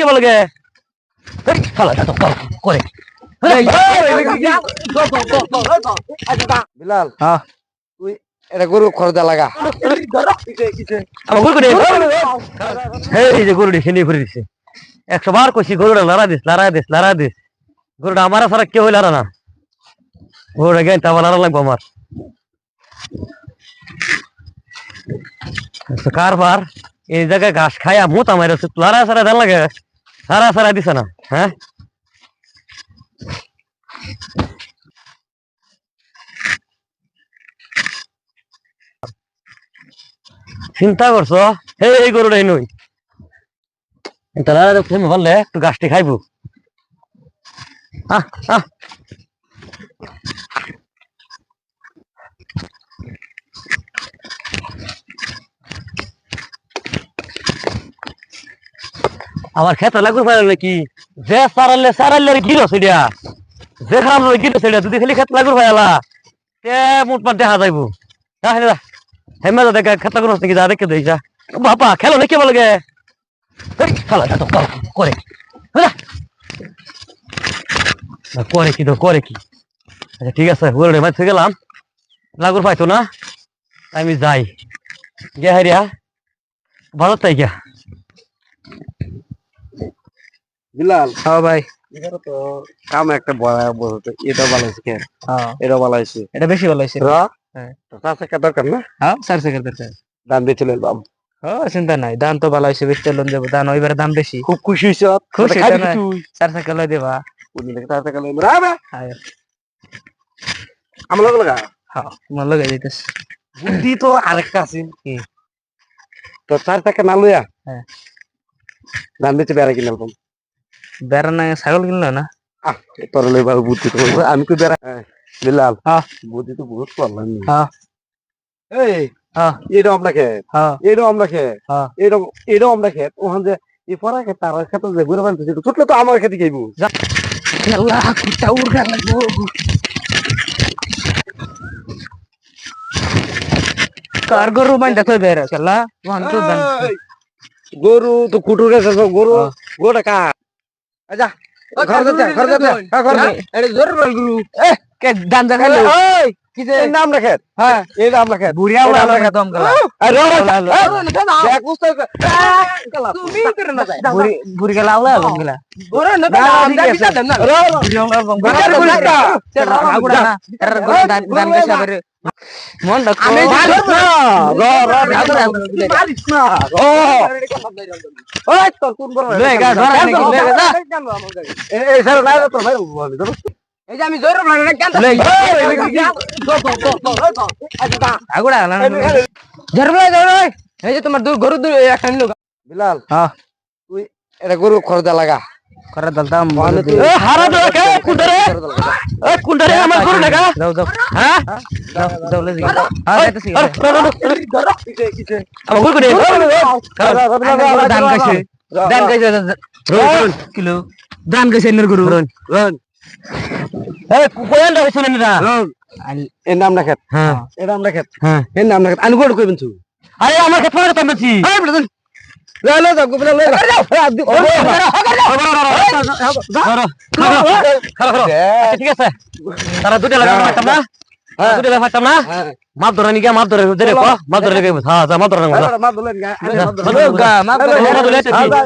বলগে এই শালা তো করে বিলাল হ্যাঁ তুই এটা গরু খরদা লাগা আমার গরু করে এই যে গরুটি খেলে ঘুরে দিছে 100 বার কইছি গরুটা লড়া দিস গরুটা আমার ছাড়া কেউ লড়া না গরুটা গেন তা লড়া লাগবো আমার কারবার এই জায়গায় ঘাস খাইয়া মুত আমার লড়া ছাড়া দেন লাগে সারা দিছে না হ্যাঁ চিন্তা করছো এই গরুটাই নই তারা তুমি বললে একটু গাছটি খাইবো আমার খেতে লাগবে নাকি যে সারালে গিরো সেটা যে খারাপ গিরো সেটা যদি খালি খেতে লাগবে ভাইলা তে মোটমাট দেখা যাইবো হেমে দেখা খেতে করো নাকি যা দেখে দেই যা বাবা খেলো নাকি বলগে খেলা তো করে করে কি তো করে কি আচ্ছা ঠিক আছে ওরে মাছ গেলাম লাগুর পাইতো না আমি যাই গে হারিয়া ভালো তাই গিয়া বিলাল হ্যাঁ ভাই এখানে তো কাম একটা বড় বলতে এটা ভালো হয়েছে কেন এটা ভালো হয়েছে এটা বেশি ভালো হয়েছে হ্যাঁ তো 4 টাকা দরকার না হ্যাঁ 4 সেকেন্ড দরকার দাম দিয়ে চলে এলাম চিন্তা নাই দাম তো ভালো হয়েছে বেশি লোন দেবো দাম ওইবারে দাম বেশি খুব খুশি হয়েছ খুশি খাবি না? তুই 4 সেকেন্ড লই দেবা 4 টাকা লই রাবে আয় আমার লগে লাগা হ্যাঁ তোমার লগে যাইতেছে বুদ্ধি তো আরেকটা আছে কি তো 4 টাকা না লইয়া হ্যাঁ দাম দিতে বেড়া কিনে এলাম বেড়া না ছাগল কিনলো না তোর লই ভালো বুদ্ধি তো আমি তো বেড়া বিলাল হ্যাঁ বুদ্ধি তো বহুত পারলাম হ্যাঁ এই হ্যাঁ এটা আমরা খেয়ে হ্যাঁ এটা আমরা খেয়ে হ্যাঁ এটা আমরা খেয়ে ওখান যে এই পড়া খেয়ে তার খেতে যে ঘুরে বানতে ছুটলে তো আমার খেতে খাইবো খেলা কুটা উড়া লাগবো কার গরু মান দেখো বের খেলা ওখান তো দান গরু তো কুটুর গেছে গরু গোটা কা আচ্ছা ঘর যেতে এটা জোর বল গুরু এ কে দান দেখালো এই কি যে এই নাম রাখে হ্যাঁ এই নাম রাখে বুড়িয়া ওলা লাগা দম গলা আরে দেখ বুঝতে তুমি করে না যায় বুড়ি বুড়ি গলা ওলা দম গলা ওরে না দাম দিতা দেন না বুড়িয়া ওলা দম গলা আগুড়া না এর দান দান কে সাবরে মন ডাক আমি মারিস না মারিস না ওই তোর কোন বড় লেগা ধরা নাকি লেগা যা এই স্যার না তো ভাই বলি তো এই যে আমি জোরে বললাম না কেন আগুড়া না জোরে এই যে তোমার গরু একটা নিলো বিলাল হ্যাঁ তুই এটা গরু খরদা লাগা করে দলতাম এ হারা দে কে কুন্ডরে এ কুন্ডরে আমার গরু লাগা দাও দাও হ্যাঁ দাও লে দিগা হ্যাঁ যাইতেছি আমার গরু করে দান কাছে দান কাছে কিলো দান কাছে এর গরু এ কোয়েন রে শুনেন না এর নাম রাখেন হ্যাঁ এর নাম রাখেন হ্যাঁ এর নাম রাখেন আমি গরু কইবেন তুই আরে আমার কাছে ফোন করতাম নাকি এই বলে লে লে যাও গোবলা লে ঠিক আছে তারা দুটো লাগা পারতাম না দুটো লাগা পারতাম না মাছ ধরে নিয়ে মাছ ধরে মাছ ধরে হ্যাঁ মাছ ধরে মার বলেন গা মাছ ধরে